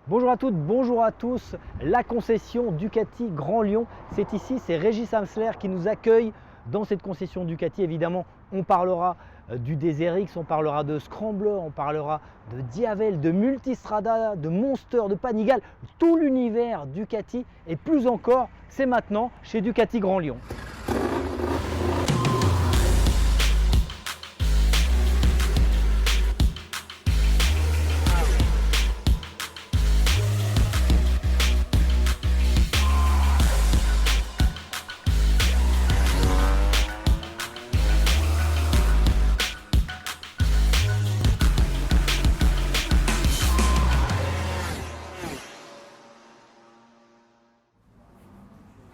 Bonjour à toutes, bonjour à tous. La concession Ducati Grand Lyon, c'est ici, c'est Régis Amsler qui nous accueille dans cette concession Ducati. Évidemment, on parlera du DSR-X, on parlera de Scrambler, on parlera de Diavel, de Multistrada, de Monster, de Panigale. Tout l'univers Ducati et plus encore, c'est maintenant chez Ducati Grand Lyon.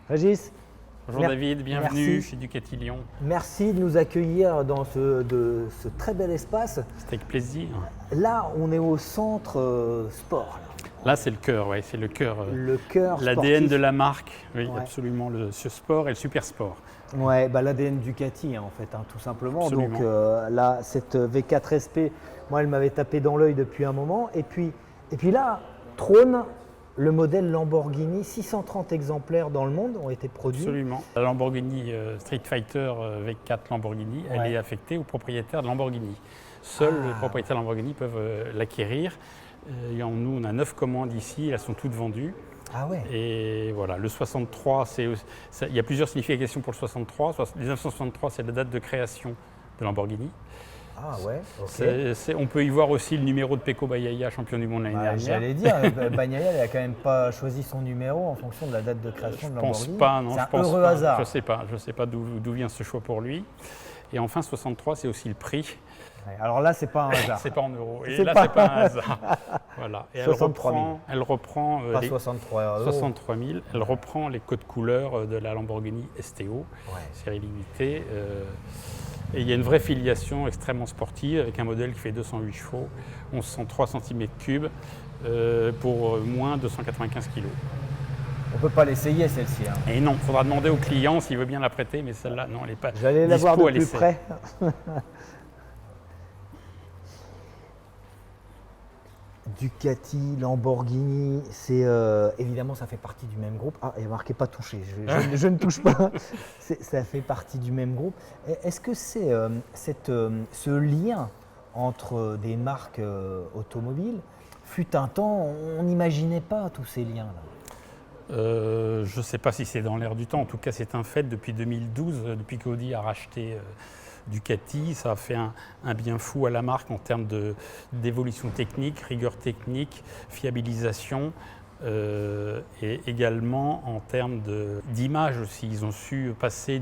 Régis, Bonjour David, bienvenue merci. chez Ducati Lyon. Merci de nous accueillir dans ce très bel espace. C'est avec plaisir. Là, on est au centre sport. Là, c'est le cœur, ouais, c'est le cœur, Le cœur l'ADN sportif. de la marque, oui, Ouais. absolument, ce sport et le super sport. Ouais, bah, l'ADN Ducati en fait, tout simplement. Absolument. Donc là, cette V4 SP, moi, elle m'avait tapé dans l'œil depuis un moment. Et puis là, trône le modèle Lamborghini. 630 exemplaires dans le monde ont été produits. Absolument. La Lamborghini Street Fighter V4 Lamborghini, Ouais. elle est affectée aux propriétaires de Lamborghini. Seuls les propriétaires de Lamborghini peuvent l'acquérir. Nous, on a 9 commandes ici, elles sont toutes vendues. Ah ouais. Et voilà, le 63, il y a plusieurs significations pour le 63. 1963, c'est la date de création de Lamborghini. Ah ouais. Ok. On peut y voir aussi le numéro de Pecco Bagnaia, champion du monde l'année Bah, dernière. j'allais dire, Bagnaia, elle a quand même pas choisi son numéro en fonction de la date de création de Je pense Lamborghini. pas, non, C'est je un pense heureux pas. hasard. Je sais pas d'où vient ce choix pour lui. Et enfin, 63, c'est aussi le prix. Ouais, alors là, c'est pas un hasard. C'est pas en euros. Et C'est là, pas- c'est pas un hasard. Voilà. Et 63 000. elle reprend Pas les 63 euros. 63 000. Elle reprend les codes couleurs de la Lamborghini STO, Ouais. série limitée. Et il y a une vraie filiation extrêmement sportive avec un modèle qui fait 208 chevaux, 1103 cm3 pour moins de 195 kg. On peut pas l'essayer celle-ci. Hein. Et non, il faudra demander au client s'il veut bien la prêter, mais celle-là, non, elle n'est pas J'allais la voir dispo de à plus l'essai. près. Ducati, Lamborghini, c'est évidemment ça fait partie du même groupe. Ah, il y a marqué pas touché. Je ne touche pas. Ça fait partie du même groupe. Est-ce que c'est ce lien entre des marques automobiles fut un temps, on n'imaginait pas tous ces liens-là. Je ne sais pas si c'est dans l'air du temps, en tout cas c'est un fait depuis 2012, depuis qu'Audi a racheté Ducati, ça a fait un bien fou à la marque en termes d'évolution technique, rigueur technique, fiabilisation et également en termes d'image aussi. Ils ont su passer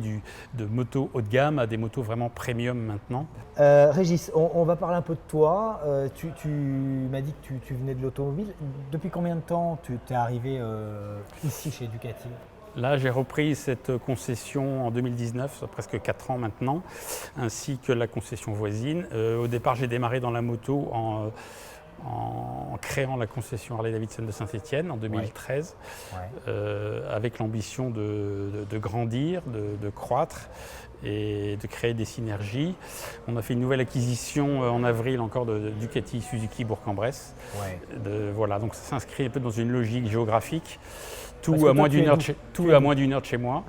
de motos haut de gamme à des motos vraiment premium maintenant. Régis, on va parler un peu de toi. Tu m'as dit que tu venais de l'automobile. Depuis combien de temps tu es arrivé ici chez Ducati? Là, j'ai repris cette concession en 2019, ça fait presque 4 ans maintenant, ainsi que la concession voisine. Au départ, j'ai démarré dans la moto en créant la concession Harley-Davidson de Saint-Étienne en 2013, Ouais. avec l'ambition de grandir, de croître et de créer des synergies. On a fait une nouvelle acquisition en avril encore de Ducati Suzuki Bourg-en-Bresse. Ouais. Voilà, donc ça s'inscrit un peu dans une logique géographique. Parce Tout que à toi, moins tu d'une es heure, d'où à moins d'une heure de chez moi.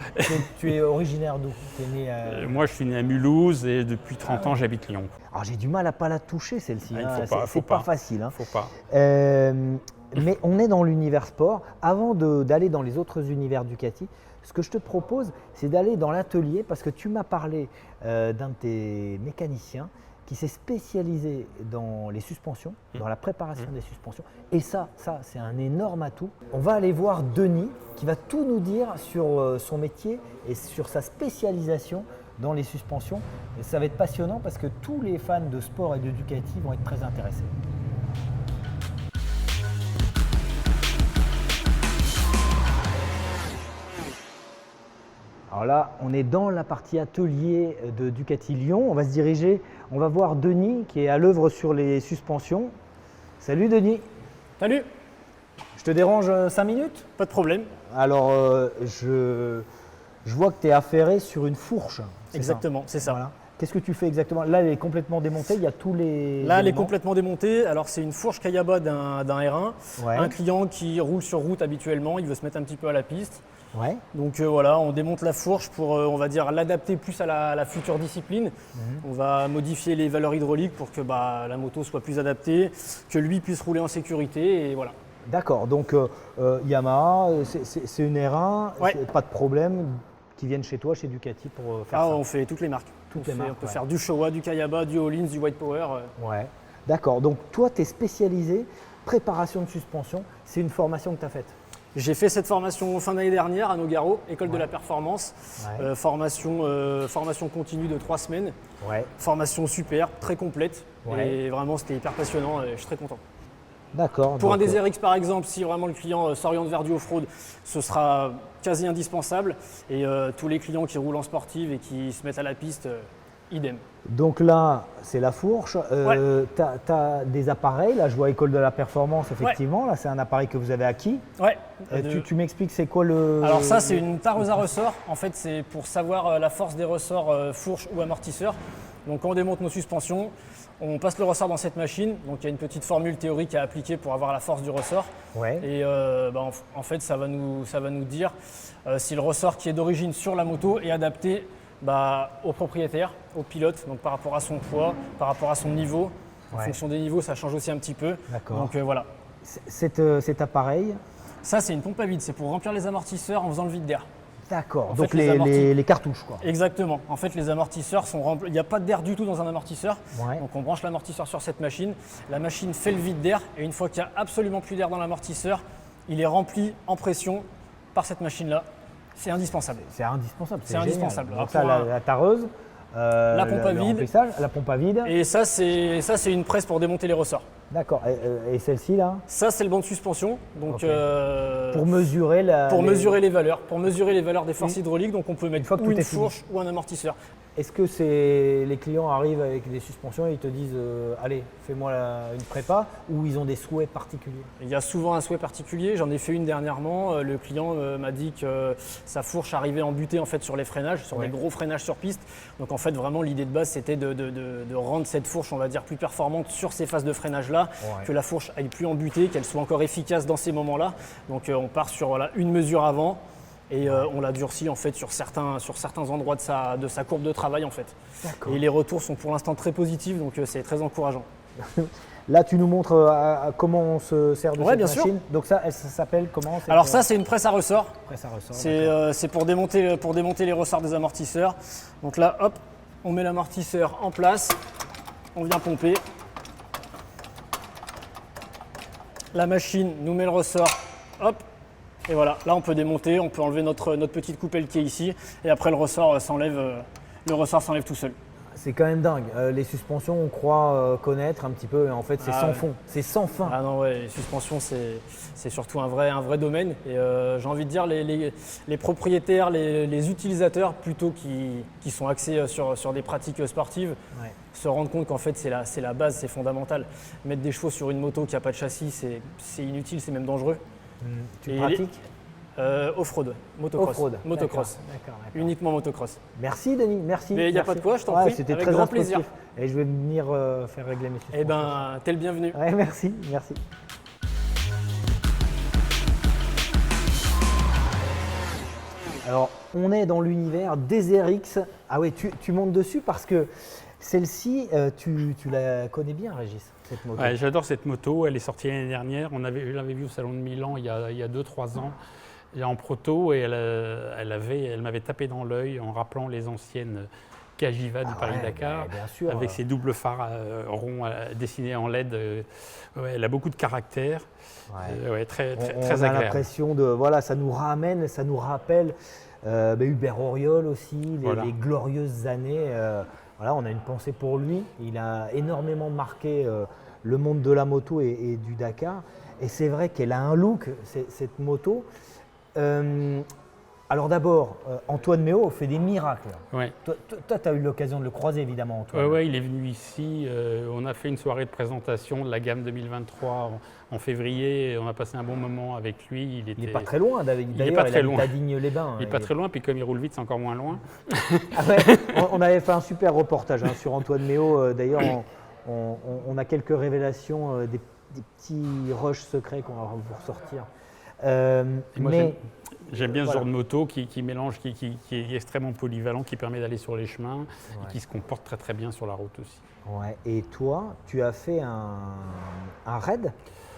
Tu es originaire d'où? Tu es né à... Moi, je suis né à Mulhouse et depuis 30 ans, j'habite Lyon. Alors j'ai du mal à pas la toucher celle-ci. Ah, il hein. faut pas, C'est pas facile. Hein. Faut pas. Mais on est dans l'univers sport. Avant d'aller dans les autres univers Ducati, ce que je te propose, c'est d'aller dans l'atelier parce que tu m'as parlé d'un de tes mécaniciens qui s'est spécialisé dans les suspensions, dans la préparation des suspensions. Et ça c'est un énorme atout. On va aller voir Denis qui va tout nous dire sur son métier et sur sa spécialisation dans les suspensions. Et ça va être passionnant parce que tous les fans de sport et de Ducati vont être très intéressés. Alors là, on est dans la partie atelier de Ducati Lyon. On va se diriger, on va voir Denis qui est à l'œuvre sur les suspensions. Salut Denis, Salut, je te dérange 5 minutes? pas de problème. Alors, je vois que tu es affairé sur une fourche. c'est ça? Exactement, c'est ça. Voilà. Qu'est-ce que tu fais exactement? Là, elle est complètement démontée, il y a tous les Là, elle est éléments. complètement démontée. Alors, c'est une fourche Kayaba d'un R1. Ouais. Un client qui roule sur route habituellement, il veut se mettre un petit peu à la piste. Ouais. Donc voilà, on démonte la fourche pour, on va dire, l'adapter plus à la future discipline. On va modifier les valeurs hydrauliques pour que la moto soit plus adaptée, que lui puisse rouler en sécurité et voilà. D'accord, donc Yamaha, c'est une R1, Ouais. pas de problème, qui viennent chez toi, chez Ducati pour faire ça. On fait toutes les marques. Toutes les marques, On peut ouais. faire du Showa, du Kayaba, du Hollins, du White Power. Ouais, d'accord, donc toi, tu es spécialisé préparation de suspension, c'est une formation que tu as faite. J'ai fait cette formation fin d'année dernière à Nogaro, école de la performance. Ouais. Formation continue de 3 semaines. Ouais, Formation super, très complète. Ouais. Et vraiment, c'était hyper passionnant et je suis très content. d'accord. Pour un donc, DSR-X par exemple, si vraiment le client s'oriente vers du off-road, ce sera quasi indispensable. Et tous les clients qui roulent en sportive et qui se mettent à la piste, idem. donc là, c'est la fourche. Tu as des appareils, là je vois école de la performance, effectivement, là c'est un appareil que vous avez acquis. Ouais. Tu m'expliques c'est quoi le… Alors ça, c'est une tareuse à ressort. En fait, c'est pour savoir la force des ressorts fourche ou amortisseur. Donc quand on démonte nos suspensions, on passe le ressort dans cette machine. Donc il y a une petite formule théorique à appliquer pour avoir la force du ressort. Ouais. Et en fait, ça va nous dire si le ressort qui est d'origine sur la moto est adapté au propriétaire, au pilote, donc par rapport à son poids, par rapport à son niveau. En Ouais. fonction des niveaux, ça change aussi un petit peu. D'accord. Donc voilà. Cet appareil, Ça, c'est une pompe à vide. C'est pour remplir les amortisseurs en faisant le vide d'air. d'accord, En donc fait, les les cartouches quoi. Exactement. En fait, les amortisseurs sont remplis. Il n'y a pas d'air du tout dans un amortisseur. Ouais. Donc, on branche l'amortisseur sur cette machine. La machine fait le vide d'air. Et une fois qu'il n'y a absolument plus d'air dans l'amortisseur, il est rempli en pression par cette machine-là. C'est indispensable. C'est indispensable. C'est génial. indispensable. Donc Alors, ça, pour la tareuse, La pompe à le vide. remplissage, la pompe à vide. Et ça, c'est une presse pour démonter les ressorts. D'accord. Et celle-ci là, Ça, c'est le banc de suspension. Donc, Ok. Pour mesurer mesurer les valeurs. Pour mesurer les valeurs des forces hydrauliques. Donc, on peut mettre fois que ou tout une est fini. fourche ou un amortisseur. Est-ce que les clients arrivent avec des suspensions et ils te disent allez, fais-moi une prépa, ou ils ont des souhaits particuliers? Il y a souvent un souhait particulier. J'en ai fait une dernièrement. Le client m'a dit que sa fourche arrivait en butée en fait sur les freinages, sur Ouais. des gros freinages sur piste. Donc en fait vraiment l'idée de base c'était de rendre cette fourche on va dire plus performante sur ces phases de freinage là, Ouais. que la fourche aille plus en butée, qu'elle soit encore efficace dans ces moments-là. Donc on part sur une mesure avant. Et on l'a durci en fait sur certains endroits de sa courbe de travail en fait. D'accord. Et les retours sont pour l'instant très positifs donc c'est très encourageant. Là, tu nous montres comment on se sert de Ouais, cette bien sûr. machine. Donc ça s'appelle comment cette, Alors ça c'est une presse à ressort. après ça ressort. d'accord. C'est pour démonter les ressorts des amortisseurs. Donc là, hop, on met l'amortisseur en place, on vient pomper. La machine nous met le ressort, hop, et voilà. Là, on peut démonter, on peut enlever notre petite coupelle qui est ici, et après le ressort s'enlève tout seul. C'est quand même dingue. Les suspensions, on croit connaître un petit peu, et en fait, c'est Ah sans ouais. fond. C'est sans fin. Ah non, ouais, les suspensions, c'est surtout un vrai domaine. Et j'ai envie de dire, les propriétaires, les utilisateurs, plutôt qui sont axés sur des pratiques sportives, Ouais. se rendent compte qu'en fait, c'est la base, c'est fondamental. Mettre des chevaux sur une moto qui n'a pas de châssis, c'est inutile, c'est même dangereux. Tu Et pratiques Off-road, motocross. off-road. Motocross. D'accord. Uniquement motocross. Merci Denis, merci. Mais y a merci. pas de quoi, je t'en Ouais, prie, C'était avec très grand instructif. plaisir. Et je vais venir faire régler mes suspensions. Eh ben, t'es le bienvenu. Ouais, merci. Alors, on est dans l'univers des RX. Ah oui, tu montes dessus parce que celle-ci, tu la connais bien, Régis, cette moto. Ouais, j'adore cette moto, elle est sortie l'année dernière. Je l'avais vue au Salon de Milan il y a 2-3 ans. Et en proto, et elle m'avait tapé dans l'œil en rappelant les anciennes Cagiva du Ah ouais, Paris-Dakar, mais bien sûr. avec ses doubles phares ronds dessinés en LED. Ouais, elle a beaucoup de caractère, Ouais. ouais, très On a agréable. l'impression de, voilà, ça nous ramène, ça nous rappelle Hubert Auriol aussi, Voilà. les glorieuses années. Voilà, on a une pensée pour lui. Il a énormément marqué le monde de la moto et du Dakar. Et c'est vrai qu'elle a un look, cette moto. Alors d'abord, Antoine Méo fait des miracles. Ouais. Toi, tu as eu l'occasion de le croiser évidemment, Antoine. Ouais, il est venu ici. On a fait une soirée de présentation de la gamme 2023 en février. Et on a passé un bon moment avec lui. Il n'est pas très loin, d'ailleurs. Il est pas très loin. À Digne-les-bains. Il n'est pas très loin, puis comme il roule vite, c'est encore moins loin. Ah ouais, on avait fait un super reportage sur Antoine Méo. D'ailleurs, on a quelques révélations, des petits rushs secrets qu'on va vous ressortir. Moi, j'aime bien ce voilà. genre de moto qui mélange, qui est extrêmement polyvalent, qui permet d'aller sur les chemins et qui se comporte très très bien sur la route aussi. Ouais. Et toi, tu as fait un raid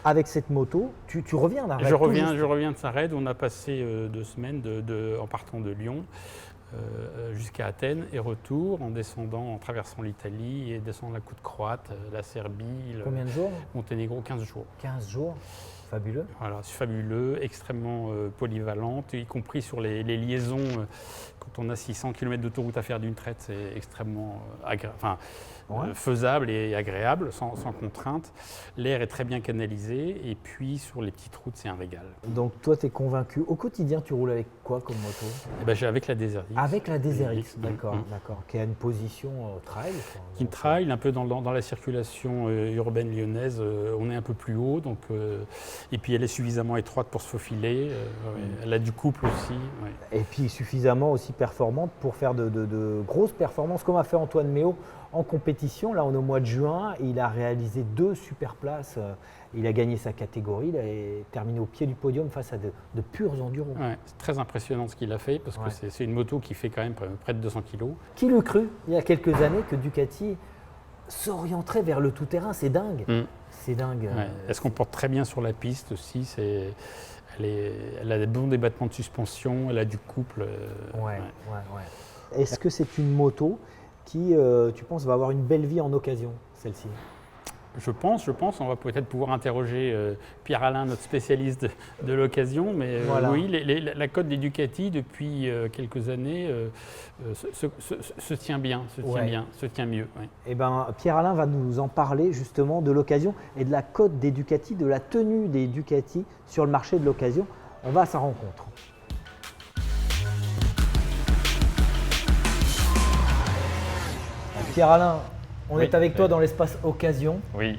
avec cette moto. Tu reviens d'un raid. Je reviens de sa raid. On a passé 2 semaines en partant de Lyon jusqu'à Athènes et retour, en traversant l'Italie et descendant la côte croate, la Serbie, Combien de jours? Monténégro, 15 jours. 15 jours. Fabuleux. Voilà, c'est fabuleux, extrêmement polyvalente, y compris sur les liaisons. Quand on a 600 km d'autoroute à faire d'une traite, c'est extrêmement faisable et agréable, sans contrainte. L'air est très bien canalisé et puis sur les petites routes, c'est un régal. Donc toi, tu es convaincu. Au quotidien, tu roules avec quoi comme moto? J'ai avec la Desert X. Avec la Desert X, Mmh, d'accord, mmh. d'accord. Qui a une position trail. Qui trail un peu dans la circulation urbaine lyonnaise, on est un peu plus haut, donc, et puis elle est suffisamment étroite pour se faufiler, elle a du couple aussi. Ouais. Et puis suffisamment aussi performante pour faire de grosses performances, comme a fait Antoine Méo en compétition. Là, on est au mois de juin, et il a réalisé 2 super places. Il a gagné sa catégorie, il a terminé au pied du podium face à de purs enduros. Ouais, c'est très impressionnant ce qu'il a fait, parce que c'est une moto qui fait quand même près de 200 kg. Qui l'eût cru, il y a quelques années, que Ducati s'orienterait vers le tout-terrain? C'est dingue. C'est dingue. Ouais. Elle se comporte très bien sur la piste aussi. Elle a des bons débattements de suspension, elle a du couple. Est-ce que c'est une moto qui, tu penses, va avoir une belle vie en occasion, celle-ci? Je pense. On va peut-être pouvoir interroger Pierre-Alain, notre spécialiste de l'occasion. Mais voilà. Oui, la cote des Ducati, depuis quelques années, se tient bien, se tient mieux. Ouais. Eh ben, Pierre-Alain va nous en parler justement de l'occasion et de la cote des Ducati, de la tenue des Ducati sur le marché de l'occasion. On va à sa rencontre. Pierre-Alain, on est avec toi dans l'espace occasion. Oui.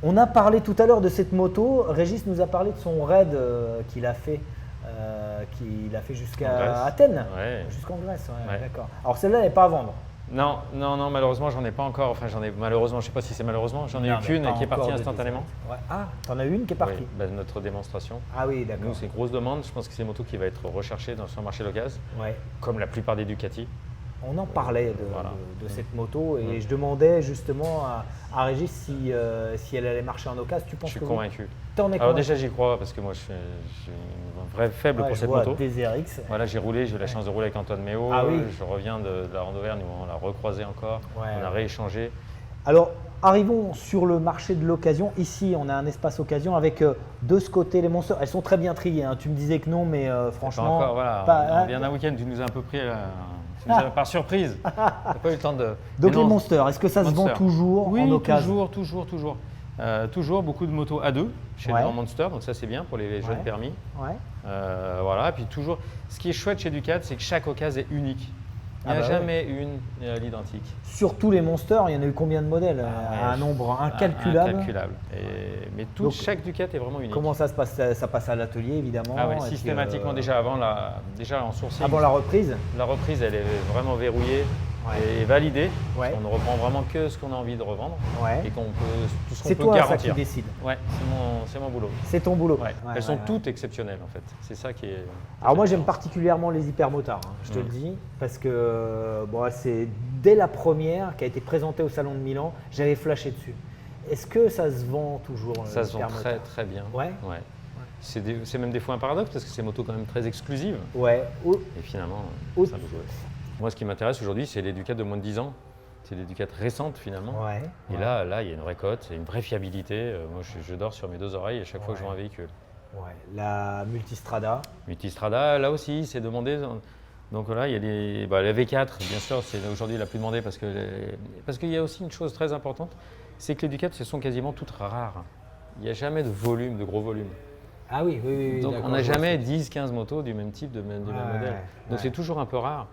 On a parlé tout à l'heure de cette moto. Régis nous a parlé de son raid qu'il a fait jusqu'à Athènes, jusqu'en Grèce. D'accord. Alors celle-là, elle n'est pas à vendre. Non, malheureusement, j'en ai pas encore. Enfin, malheureusement, je ne sais pas si c'est malheureusement, j'en ai eu qu'une qui est partie instantanément. Ouais. Ah, t'en as eu une qui est partie. Oui, notre démonstration. Ah oui, d'accord. Nous, c'est une grosse demande. Je pense que c'est une moto qui va être recherchée sur le marché d'occasion, comme la plupart des Ducati. On en parlait de cette moto et je demandais justement à Régis si elle allait marcher en occasion. Tu penses? Je suis convaincu. T'en es Alors convaincu? déjà, j'y crois parce que moi, j'ai une vraie faible pour cette moto. Desert X. Voilà, j'ai eu la chance de rouler avec Antoine Méo. Ah oui. Je reviens de la Ronde Auvergne où on l'a recroisé encore. On a rééchangé. Alors, arrivons sur le marché de l'occasion. Ici, on a un espace occasion avec de ce côté les Monsters. Elles sont très bien triées. Hein. Tu me disais que non, mais franchement. Pas encore, voilà. On vient d'un week-end, tu nous as un peu pris par surprise. Tu n'as pas eu le temps de. Donc les Monsters, est-ce que ça se vend toujours en occasion? Toujours. Toujours beaucoup de motos A2 chez les Monster, donc ça c'est bien pour les jeunes permis. Voilà, et puis toujours. Ce qui est chouette chez Ducati, c'est que chaque occasion est unique. Il n'y a jamais une l'identique. Sur tous les Monsters, il y en a eu combien de modèles? Un nombre incalculable. Incalculable. Mais chaque Ducati est vraiment unique. Comment ça se passe? Ça passe à l'atelier évidemment. Ah ouais, systématiquement déjà en sourcing. Avant la reprise. La reprise, elle est vraiment verrouillée et validée. Ouais. On ne reprend vraiment que ce qu'on a envie de revendre et tout ce qu'on C'est peut toi garantir. ça qui décide. Ouais, c'est mon boulot. C'est ton boulot. Elles sont toutes exceptionnelles en fait. C'est ça qui est. Alors moi j'aime particulièrement les hypermotards, je te le dis, parce que c'est dès la première qui a été présentée au Salon de Milan, j'avais flashé dessus. Est-ce que ça se vend toujours? Ça se vend très très bien. Ouais. C'est même des fois un paradoxe parce que c'est une moto quand même très exclusive. Ouais. Et finalement, ça nous joue. Moi, ce qui m'intéresse aujourd'hui, c'est les Ducati de moins de 10 ans. C'est les Ducati récentes finalement. Et là, il y a une vraie cote, il y a une vraie fiabilité. Moi, je dors sur mes 2 oreilles à chaque fois que je vois un véhicule. La Multistrada. Multistrada, là aussi, c'est demandé. Donc là, il y a la V4, bien sûr, c'est aujourd'hui la plus demandée parce qu'il y a aussi une chose très importante, c'est que les Ducati, ce sont quasiment toutes rares. Il n'y a jamais de volume, de gros volume. Ah oui, Donc on n'a jamais 10-15 motos du même type, du même modèle. Donc c'est toujours un peu rare.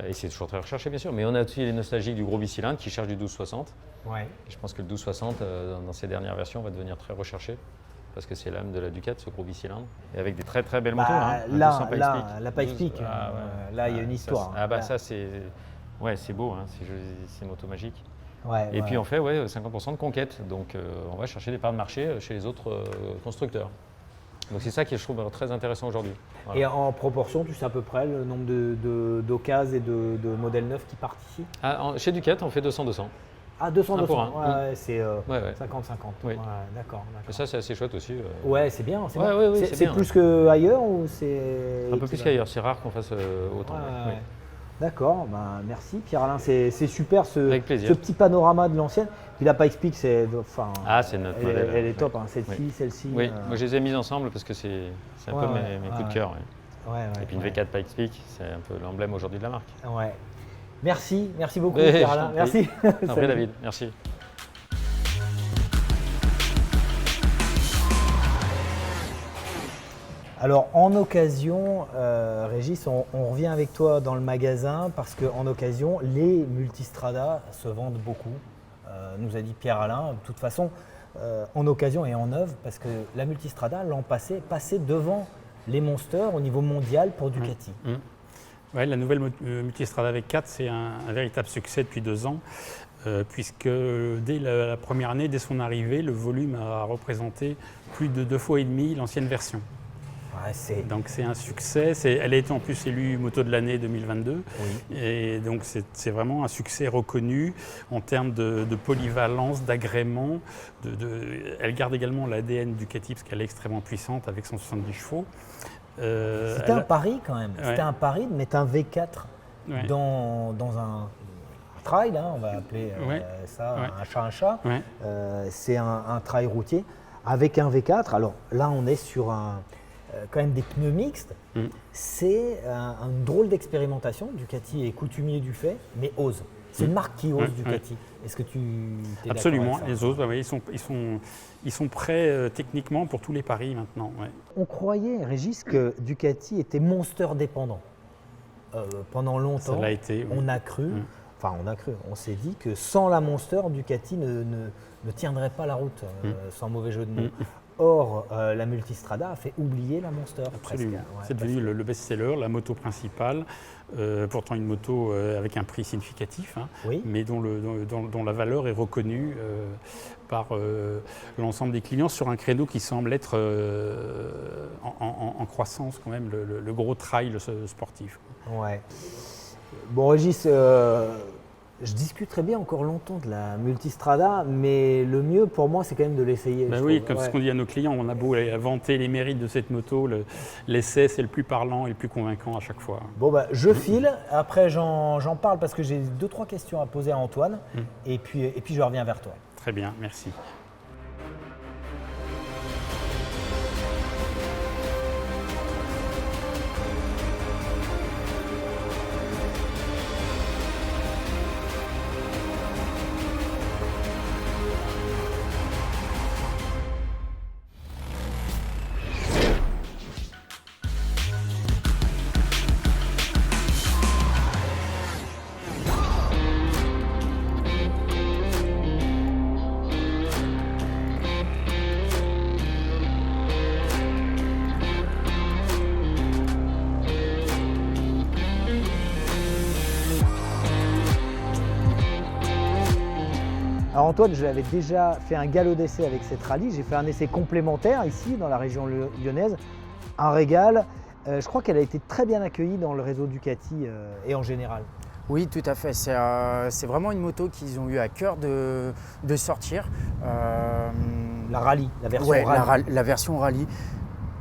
Et c'est toujours très recherché bien sûr. Mais on a aussi les nostalgiques du gros bicylindre qui cherchent du 1260. Ouais. Et je pense que le 1260 dans ses dernières versions va devenir très recherché. Parce que c'est l'âme de la Ducati, ce gros bicylindre. Et avec des très très belles motos. Là, la Pikes-Peak, là il y a une histoire. Ça c'est beau, hein, c'est une moto magique. Et puis on fait 50% de conquête. Donc on va chercher des parts de marché chez les autres constructeurs. Donc c'est ça qui est, je trouve, très intéressant aujourd'hui. Voilà. Et en proportion, tu sais à peu près le nombre d'occasions et de modèles neufs qui partent ici? Chez Ducati, on fait 200-200. Ah, 200-200, c'est 50-50. Oui. D'accord. Et ça, c'est assez chouette aussi. Ouais, c'est bien. C'est plus qu'ailleurs ou c'est un peu plus qu'ailleurs. C'est rare qu'on fasse autant. Oui. D'accord, merci Pierre-Alain, c'est super ce petit panorama de l'ancienne. Puis la Pikes-Peak, c'est notre modèle. Elle est top, hein. Celle-ci. Oui, moi je les ai mises ensemble parce que c'est un peu mes coups de cœur. Et puis une V4 Pikes-Peak, c'est un peu l'emblème aujourd'hui de la marque. Ouais. Merci beaucoup Pierre-Alain. Merci. Après David, merci. Alors en occasion, Régis, on revient avec toi dans le magasin parce qu'en occasion, les multistradas se vendent beaucoup, nous a dit Pierre-Alain. De toute façon, en occasion et en neuve, parce que la multistrada, l'an passé, passait devant les Monsters au niveau mondial pour Ducati. Ouais, la nouvelle multistrada V4, c'est un véritable succès depuis 2 ans, puisque dès la première année, dès son arrivée, le volume a représenté plus de 2,5 fois l'ancienne version. Donc c'est un succès, elle a été en plus élue moto de l'année 2022 et donc c'est vraiment un succès reconnu en termes de polyvalence, d'agrément. Elle garde également l'ADN Ducati parce qu'elle est extrêmement puissante avec 170 chevaux. C'était un pari quand même, c'était un pari de mettre un V4 dans un trail, on va appeler ça un chat un chat. C'est un trail routier avec un V4. Alors là on est sur quand même des pneus mixtes, c'est un drôle d'expérimentation. Ducati est coutumier du fait, mais ose. C'est une marque qui ose, Ducati. Est-ce que tu es Absolument, d'accord avec ça? ils sont prêts techniquement pour tous les paris maintenant. On croyait, Régis, que Ducati était Monster dépendant. Pendant longtemps, ça l'a été, on a cru, on s'est dit que sans la Monster, Ducati ne tiendrait pas la route, sans mauvais jeu de mots. Or, la multistrada a fait oublier la Monster. Absolument. C'est devenu le best-seller, la moto principale, pourtant une moto avec un prix significatif, mais dont la valeur est reconnue par l'ensemble des clients sur un créneau qui semble être en croissance quand même, le gros trail sportif. Ouais. Bon, Régis, je discuterai bien encore longtemps de la multistrada, mais le mieux pour moi, c'est quand même de l'essayer. Comme ce qu'on dit à nos clients, on a beau vanter les mérites de cette moto, l'essai c'est le plus parlant et le plus convaincant à chaque fois. Bon, je file, après j'en parle parce que j'ai 2-3 questions à poser à Antoine, et puis je reviens vers toi. Très bien, merci. Alors Antoine, je l'avais déjà fait un galop d'essai avec cette rallye. J'ai fait un essai complémentaire ici, dans la région lyonnaise. Un régal. Je crois qu'elle a été très bien accueillie dans le réseau Ducati et en général. Oui, tout à fait. C'est vraiment une moto qu'ils ont eu à cœur de sortir. La rallye, la version rallye. La version rallye.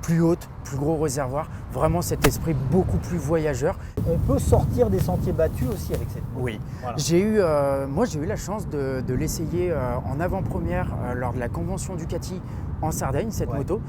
Plus haute, plus gros réservoir, vraiment cet esprit beaucoup plus voyageur. On peut sortir des sentiers battus aussi avec cette moto. Oui, voilà. Moi j'ai eu la chance de l'essayer en avant-première lors de la convention Ducati en Sardaigne, cette moto.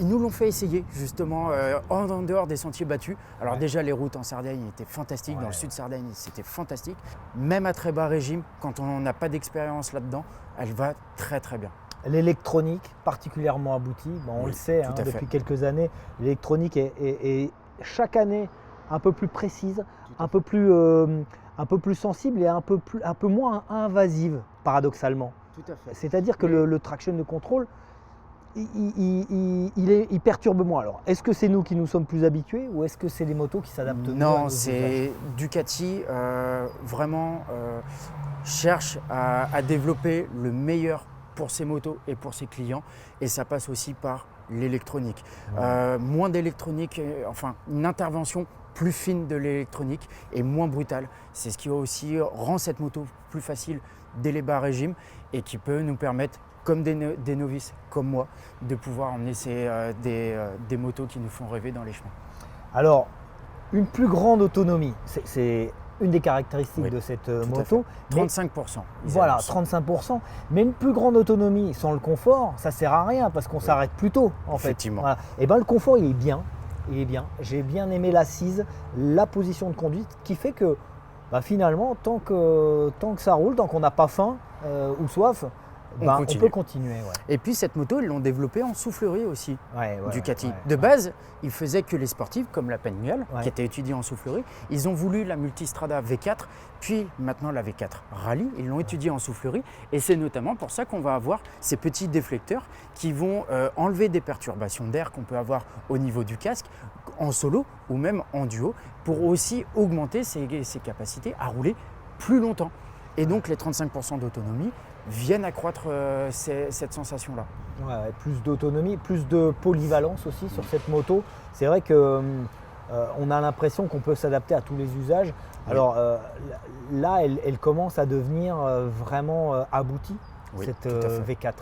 Ils nous l'ont fait essayer justement en dehors des sentiers battus. Alors déjà les routes en Sardaigne étaient fantastiques, dans le sud de Sardaigne c'était fantastique. Même à très bas régime, quand on n'a pas d'expérience là-dedans, elle va très très bien. l'électronique particulièrement aboutie. Bon, on le sait, depuis quelques années, l'électronique est chaque année un peu plus précise, un peu plus sensible et un peu moins invasive, paradoxalement. Tout à fait. C'est-à-dire que le traction de contrôle, il perturbe moins. Alors, est-ce que c'est nous qui nous sommes plus habitués ou est-ce que c'est les motos qui s'adaptent mieux? Non, c'est Ducati vraiment cherche à développer le meilleur pour ses motos et pour ses clients, et ça passe aussi par l'électronique. Moins d'électronique, enfin une intervention plus fine de l'électronique et moins brutale. C'est ce qui aussi rend cette moto plus facile dès les bas régimes et qui peut nous permettre, comme des novices comme moi, de pouvoir emmener des motos qui nous font rêver dans les chemins. Alors, une plus grande autonomie, c'est une des caractéristiques de cette moto. 35%. Voilà, 35%. Mais une plus grande autonomie sans le confort, ça ne sert à rien parce qu'on s'arrête plus tôt en fait. Effectivement. Voilà. Et bien le confort, il est bien. J'ai bien aimé l'assise, la position de conduite qui fait que finalement, tant que ça roule, tant qu'on n'a pas faim ou soif, on peut continuer. Ouais. Et puis cette moto, ils l'ont développée en soufflerie aussi, Ducati. De base, base, ils faisaient que les sportifs, comme la Pagnual, qui était étudiée en soufflerie. Ils ont voulu la Multistrada V4, puis maintenant la V4 Rally. Ils l'ont étudiée en soufflerie. Et c'est notamment pour ça qu'on va avoir ces petits déflecteurs qui vont enlever des perturbations d'air qu'on peut avoir au niveau du casque, en solo ou même en duo, pour aussi augmenter ses capacités à rouler plus longtemps. Et donc les 35% d'autonomie viennent accroître cette sensation-là. Ouais, plus d'autonomie, plus de polyvalence aussi sur cette moto. C'est vrai que on a l'impression qu'on peut s'adapter à tous les usages. Alors là, elle commence à devenir vraiment aboutie, cette V4.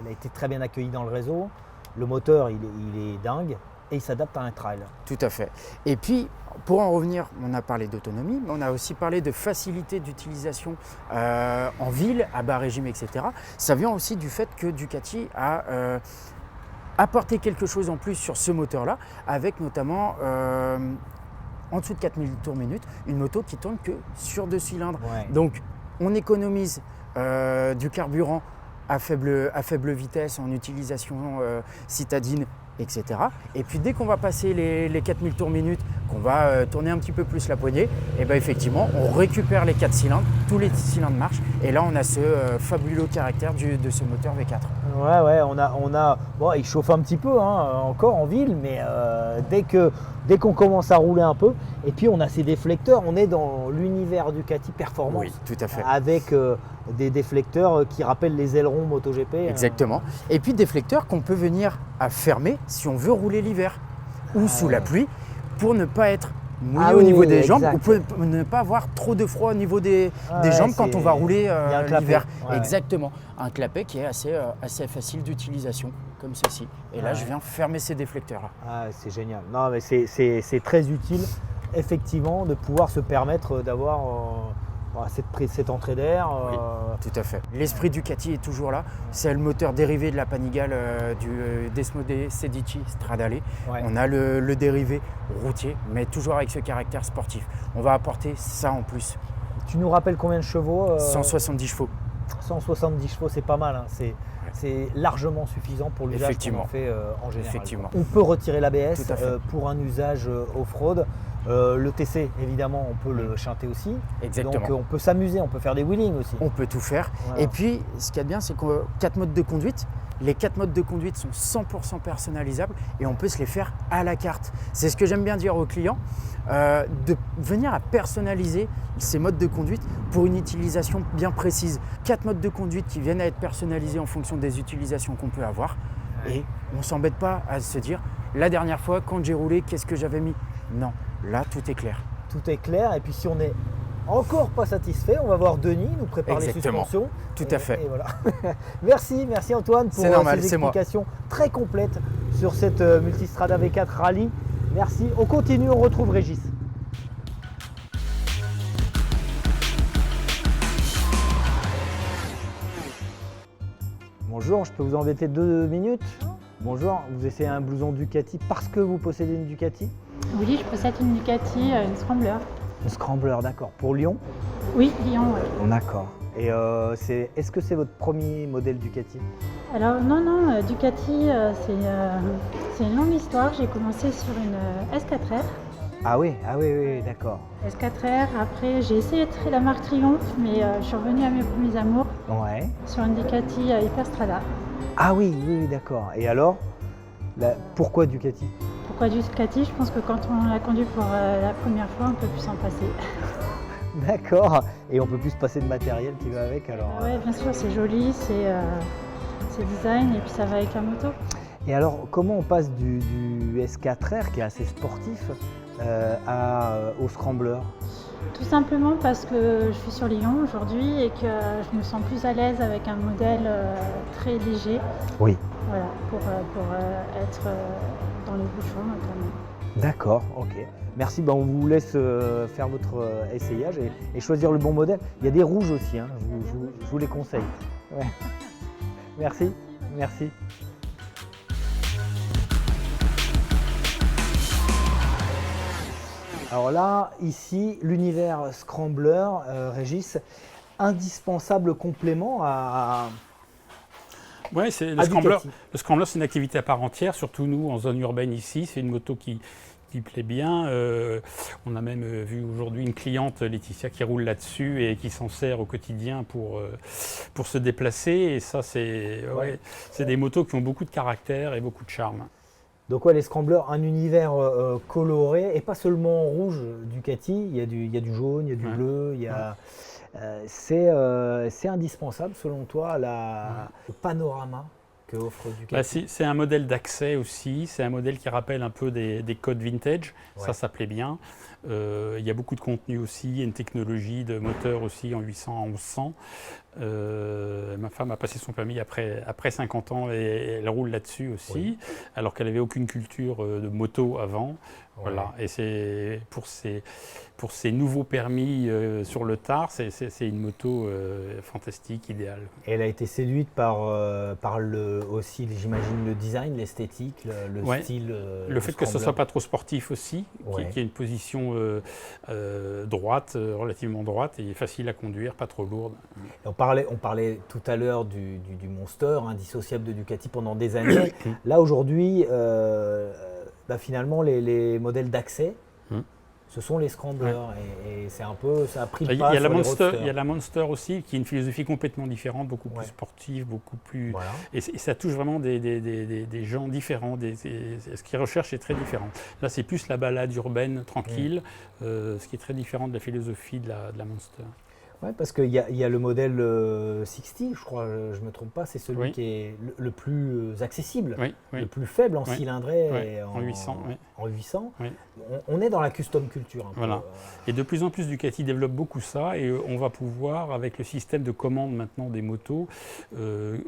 Elle a été très bien accueillie dans le réseau. Le moteur, il est dingue et il s'adapte à un trail. Tout à fait. Et puis, pour en revenir, on a parlé d'autonomie, mais on a aussi parlé de facilité d'utilisation en ville, à bas régime, etc. Ça vient aussi du fait que Ducati a apporté quelque chose en plus sur ce moteur-là, avec notamment en dessous de 4000 tours minute, une moto qui tourne que sur 2 cylindres. Ouais. Donc, on économise du carburant à faible vitesse en utilisation citadine, etc. Et puis dès qu'on va passer les 4000 tours minute, qu'on va tourner un petit peu plus la poignée, et bien effectivement on récupère les 4 cylindres, tous les cylindres marchent, et là on a ce fabuleux caractère de ce moteur V4. Ouais, bon, il chauffe un petit peu encore en ville, mais dès qu'on commence à rouler un peu, et puis on a ces déflecteurs, on est dans l'univers Ducati Performance. Oui, tout à fait. Avec des déflecteurs qui rappellent les ailerons MotoGP. Exactement. Et puis déflecteurs qu'on peut venir à fermer si on veut rouler l'hiver ou sous la pluie pour ne pas être mouillé au niveau des jambes ou pour ne pas avoir trop de froid au niveau des jambes quand on va rouler l'hiver. Exactement. Un clapet qui est assez facile d'utilisation comme ceci. Et là, je viens fermer ces déflecteurs-là. Ah, c'est génial. Non, mais c'est très utile, effectivement, de pouvoir se permettre d'avoir cette entrée d'air. Oui, tout à fait. L'esprit Ducati est toujours là. C'est le moteur dérivé de la Panigale du Desmodé Sedici Stradale. Ouais. On a le dérivé routier, mais toujours avec ce caractère sportif. On va apporter ça en plus. Tu nous rappelles combien de chevaux 170 chevaux. 170 chevaux, c'est pas mal. Hein. C'est largement suffisant pour l'usage qu'on en fait en général. Effectivement. On peut retirer l'ABS pour un usage off-road. Le TC, évidemment, on peut le chanter aussi. Exactement. Donc on peut s'amuser, on peut faire des wheelings aussi. On peut tout faire. Voilà. Et puis, ce qu'il y a de bien, c'est que 4 modes de conduite, les 4 modes de conduite sont 100% personnalisables et on peut se les faire à la carte. C'est ce que j'aime bien dire aux clients, de venir à personnaliser ces modes de conduite pour une utilisation bien précise. 4 modes de conduite qui viennent à être personnalisés en fonction des utilisations qu'on peut avoir. Et on ne s'embête pas à se dire, la dernière fois, quand j'ai roulé, qu'est-ce que j'avais mis ? Non, là, tout est clair. Tout est clair. Et puis, si on n'est encore pas satisfait, on va voir Denis nous préparer les suspensions. Tout à fait. Et voilà. merci Antoine pour ces explications très complètes sur cette Multistrada V4 Rally. Merci. On continue, on retrouve Régis. Bonjour, je peux vous embêter 2 minutes ? Bonjour, vous essayez un blouson Ducati parce que vous possédez une Ducati ? Oui, je possède une Ducati, une Scrambler. Une Scrambler, d'accord. Pour Lyon ? Oui, Lyon, oui. D'accord. Et est-ce que c'est votre premier modèle Ducati? Alors non, Ducati, c'est une longue histoire. J'ai commencé sur une S4R. Ah oui, oui, d'accord. S4R, après j'ai essayé la marque Triomphe, mais je suis revenue à mes premiers amours Ouais. sur une Ducati Hyperstrada. Ah oui, d'accord. Et alors, pourquoi Ducati? Pourquoi Ducati? Je pense que quand on l'a conduit pour la première fois, on ne peut plus s'en passer. D'accord. Et on peut plus se passer de matériel qui va avec alors? Oui, bien sûr, c'est joli, c'est design et puis ça va avec la moto. Et alors, comment on passe du S4R qui est assez sportif au Scrambler? Tout simplement parce que je suis sur Lyon aujourd'hui et que je me sens plus à l'aise avec un modèle très léger. Oui. Voilà, pour être dans les bouchons notamment. D'accord, ok. Merci, on vous laisse faire votre essayage et choisir le bon modèle. Il y a des rouges aussi, hein, je vous les conseille. Ouais. Merci. Alors là, ici, l'univers Scrambler, Régis, indispensable complément à... Oui, le Scrambler. Le Scrambler, c'est une activité à part entière, surtout nous, en zone urbaine ici. C'est une moto qui plaît bien. On a même vu aujourd'hui une cliente, Laetitia, qui roule là-dessus et qui s'en sert au quotidien pour se déplacer. Et ça, c'est des motos qui ont beaucoup de caractère et beaucoup de charme. Donc les Scramblers, un univers coloré, et pas seulement en rouge Ducati, il y a du jaune, il y a du bleu, il y a... c'est indispensable selon toi le panorama que offre Ducati? C'est un modèle d'accès aussi, c'est un modèle qui rappelle un peu des codes vintage, ça plaît bien. Il y a beaucoup de contenu aussi, il y a une technologie de moteur aussi en 800 à 1100. Ma femme a passé son permis après 50 ans et elle roule là-dessus aussi, alors qu'elle n'avait aucune culture de moto avant. Voilà. Et c'est pour ces nouveaux permis sur le tard, c'est une moto fantastique, idéale. Et elle a été séduite par aussi, j'imagine, le design, l'esthétique, le style. Le fait que ce ne soit pas trop sportif aussi, qui ait une position droite, relativement droite et facile à conduire, pas trop lourde. On parlait tout à l'heure du Monster, indissociable de Ducati pendant des années. Là aujourd'hui, finalement, les modèles d'accès, ce sont les Scramblers et c'est un peu, ça a pris le pas sur les Roadsters. Il y a la Monster aussi, qui est une philosophie complètement différente, beaucoup plus sportive, beaucoup plus... Voilà. Et ça touche vraiment des gens différents, ce qu'ils recherchent est très différent. Là, c'est plus la balade urbaine, tranquille, ce qui est très différent de la philosophie de la Monster. Oui, parce qu'il y a le modèle 60, je crois, je ne me trompe pas, c'est celui qui est le plus accessible, le plus faible en cylindrée et en 800. En 800. On est dans la custom culture. Voilà. Et de plus en plus, Ducati développe beaucoup ça et on va pouvoir, avec le système de commande maintenant des motos,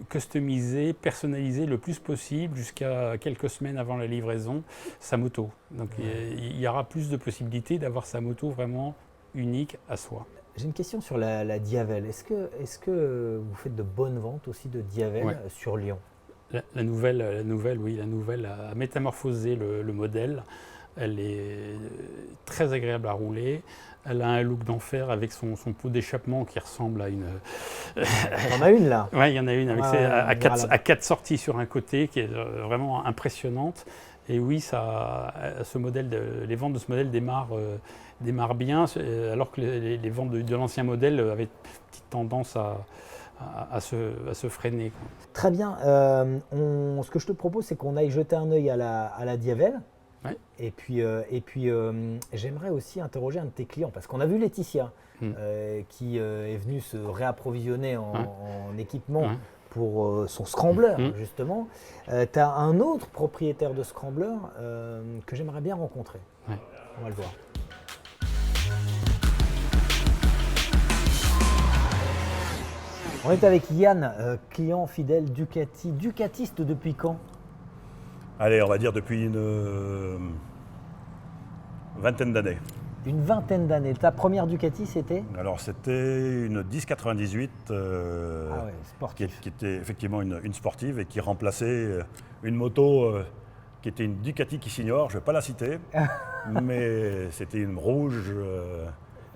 customiser, personnaliser le plus possible jusqu'à quelques semaines avant la livraison sa moto. Donc il y aura plus de possibilités d'avoir sa moto vraiment unique à soi. J'ai une question sur la Diavel. Est-ce que vous faites de bonnes ventes aussi de Diavel sur Lyon? La nouvelle a métamorphosé le modèle. Elle est très agréable à rouler. Elle a un look d'enfer avec son pot d'échappement qui ressemble à une... Il y en a une là? Oui, il y en a une avec à 4 sorties sur un côté qui est vraiment impressionnante. Et oui, les ventes de ce modèle démarrent bien, alors que les ventes de l'ancien modèle avaient une petite tendance à se freiner. Très bien. Ce que je te propose, c'est qu'on aille jeter un œil à la Diavel. Ouais. Et puis j'aimerais aussi interroger un de tes clients, parce qu'on a vu Laetitia qui est venue se réapprovisionner en équipement pour son Scrambler, justement. Tu as un autre propriétaire de Scrambler que j'aimerais bien rencontrer. Ouais. On va le voir. On est avec Yann, client fidèle Ducati. Ducatiste depuis quand? Allez, on va dire depuis une vingtaine d'années. Une vingtaine d'années. Ta première Ducati, c'était? Alors, c'était une 1098 qui était effectivement une sportive et qui remplaçait une moto qui était une Ducati qui s'ignore, je ne vais pas la citer, mais c'était une rouge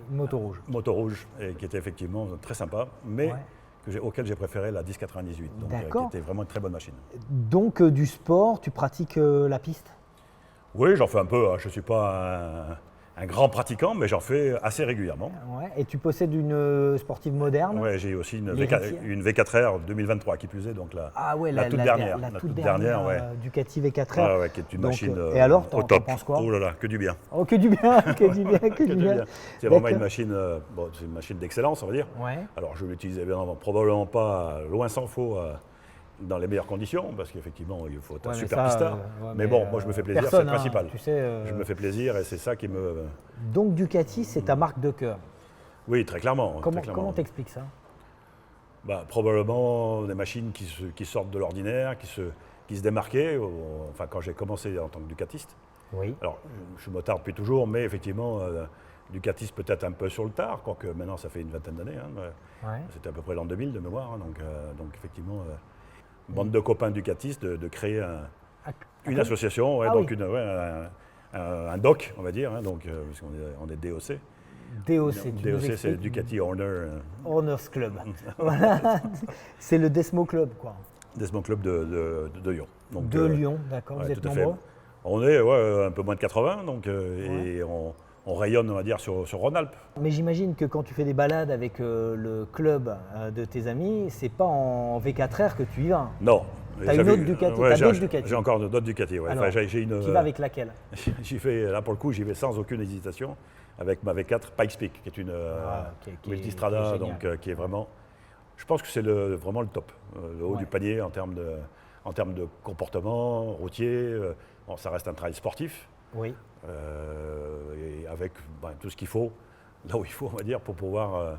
Moto rouge. Moto rouge, et qui était effectivement très sympa, mais auquel j'ai préféré la 1098, donc qui était vraiment une très bonne machine. Donc du sport, tu pratiques la piste? Oui, j'en fais un peu, hein. Je ne suis pas un grand pratiquant, mais j'en fais assez régulièrement. Ouais. Et tu possèdes une sportive moderne? Oui, j'ai aussi une V4R 2023 qui plus est, donc la toute dernière. La toute dernière Ducati V4R. Ouais, qui est une machine et alors, au top. Penses quoi? Oh là là, que du bien. Oh, que du bien, que du bien, que du bien. C'est vraiment une machine, c'est une machine d'excellence, on va dire. Ouais. Alors je l'utilisais probablement pas, loin s'en faut, dans les meilleures conditions, parce qu'effectivement, il faut être un super pistard. Mais bon, moi je me fais plaisir, c'est le principal. Tu sais, je me fais plaisir et c'est ça qui me... Donc Ducati, c'est ta marque de cœur? Oui, très clairement. Comment t'expliques ça? Probablement des machines qui sortent de l'ordinaire, qui se démarquaient, enfin quand j'ai commencé en tant que ducatiste. Oui. Alors, je me tarde depuis toujours, mais effectivement, ducatiste peut-être un peu sur le tard, quoique maintenant ça fait une vingtaine d'années. Hein. C'était à peu près l'an 2000 de mémoire, hein, donc effectivement... bande de copains ducatistes de créer une association, donc un DOC, on va dire, hein, donc, puisqu'on est DOC. DOC, c'est Ducati Owners Club. Voilà. C'est le Desmo Club, quoi. Desmo Club de Lyon. Donc, de Lyon, d'accord, vous êtes nombreux? On est un peu moins de 80, donc, et on rayonne, on va dire, sur Rhône-Alpes. Mais j'imagine que quand tu fais des balades avec le club de tes amis, c'est pas en V4R que tu y vas. Non. T'as une autre Ducati, t'as d'autres Ducati. J'ai encore d'autres Ducati, ouais. Alors, tu vas avec laquelle? J'y vais sans aucune hésitation avec ma V4 Pikes Peak, qui est une Multistrada, qui est vraiment... Je pense que c'est vraiment le top, le haut du panier en termes de comportement routier. Ça reste un trail sportif. Oui. Et avec tout ce qu'il faut, là où il faut, on va dire, pour pouvoir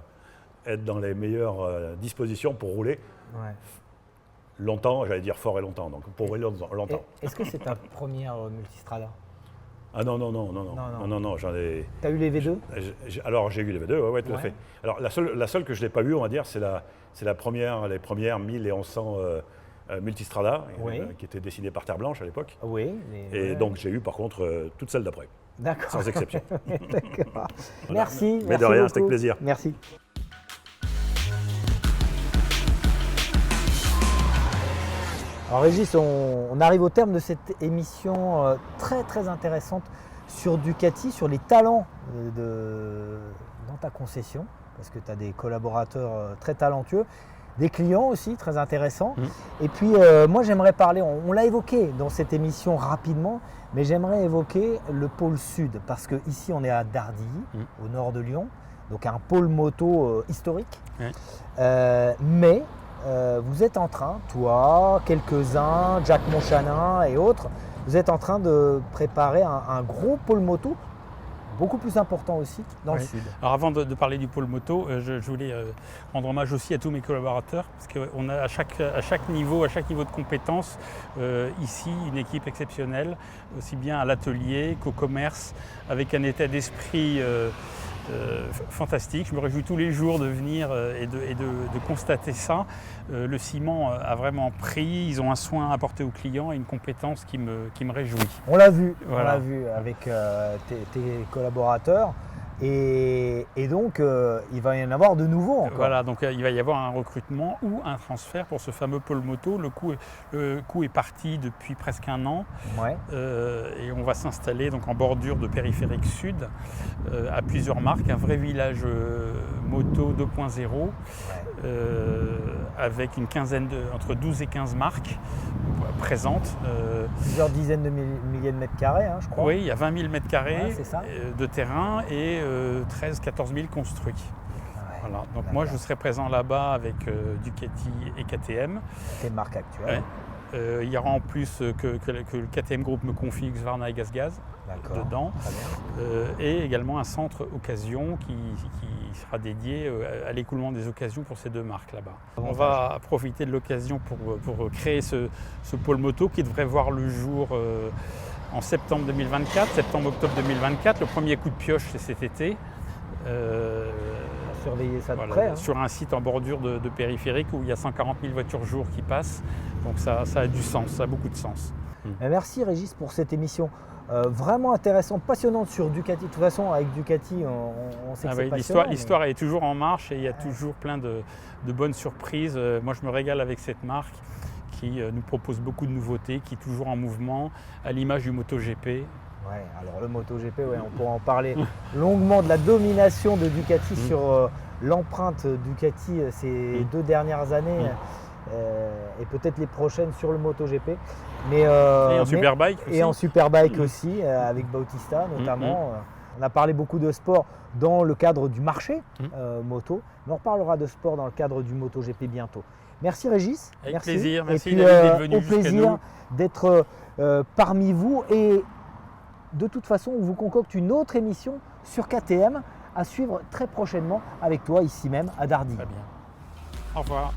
être dans les meilleures dispositions pour rouler longtemps, j'allais dire fort et longtemps, donc pour rouler longtemps. Est-ce que c'est ta première Multistrada? Ah non, j'en ai... T'as eu les V2? Alors j'ai eu les V2, oui, tout à fait. Alors la seule que je n'ai pas eue, on va dire, c'est les premières 1000 et 1100 Multistrada, qui était dessinée par Terre Blanche à l'époque. Oui. Donc j'ai eu par contre toutes celles d'après. D'accord. Sans exception. D'accord. Merci. Mais de rien, c'était avec plaisir. Merci. Alors Régis, on arrive au terme de cette émission très très intéressante sur Ducati, sur les talents dans ta concession, parce que tu as des collaborateurs très talentueux, des clients aussi très intéressants. Et puis moi j'aimerais parler, on l'a évoqué dans cette émission rapidement, mais j'aimerais évoquer le pôle sud, parce qu'ici on est à Dardilly, au nord de Lyon, donc un pôle moto historique. Mais vous êtes en train, toi, quelques-uns, Jack Monchanin et autres, vous êtes en train de préparer un gros pôle moto, beaucoup plus important aussi, dans le sud. Alors avant de parler du pôle moto, je voulais rendre hommage aussi à tous mes collaborateurs, parce qu'on a à chaque niveau de compétence, ici, une équipe exceptionnelle, aussi bien à l'atelier qu'au commerce, avec un état d'esprit fantastique. Je me réjouis tous les jours de venir et de constater ça. Le ciment a vraiment pris, ils ont un soin apporté aux clients et une compétence qui me réjouit. On l'a vu, voilà. On l'a vu avec tes collaborateurs. Et donc, il va y en avoir de nouveaux encore. Voilà, donc il va y avoir un recrutement ou un transfert pour ce fameux pôle moto. Le coût est parti depuis presque un an. Et on va s'installer donc en bordure de périphérique sud à plusieurs marques, un vrai village moto 2.0 avec une quinzaine entre 12 et 15 marques présentes. Plusieurs dizaines de milliers de mètres carrés, je crois. Oui, il y a 20 000 mètres carrés de terrain et 13-14 000 construits. Voilà. Donc moi je serai présent là-bas avec Ducati et KTM. Tes marques actuelles. Il y aura en plus que le KTM Group me confie Husqvarna et GazGaz dedans. Et également un centre occasion qui sera dédié à l'écoulement des occasions pour ces deux marques là-bas. On va profiter de l'occasion pour créer ce pôle moto qui devrait voir le jour en septembre 2024, septembre-octobre 2024. Le premier coup de pioche c'est cet été. Surveiller ça de près. Sur un site en bordure de périphérique où il y a 140 000 voitures jour qui passent. Donc ça a du sens, ça a beaucoup de sens. Merci Régis pour cette émission vraiment intéressante, passionnante sur Ducati. De toute façon, avec Ducati, on sait que c'est passionnant. L'histoire est toujours en marche et il y a toujours plein de bonnes surprises. Moi, je me régale avec cette marque qui nous propose beaucoup de nouveautés, qui est toujours en mouvement, à l'image du MotoGP. Ouais, alors le MotoGP, on pourra en parler longuement de la domination de Ducati sur l'empreinte Ducati ces 2 dernières années. Et peut-être les prochaines sur le MotoGP. Et en Superbike aussi. Et en Superbike aussi, avec Bautista notamment. On a parlé beaucoup de sport dans le cadre du marché moto, mais on reparlera de sport dans le cadre du MotoGP bientôt. Merci Régis. Avec plaisir, merci David d'être venu jusqu'à nous. Au plaisir d'être parmi vous. Et de toute façon, on vous concocte une autre émission sur KTM à suivre très prochainement avec toi ici même à Dardy. Très bien. Au revoir.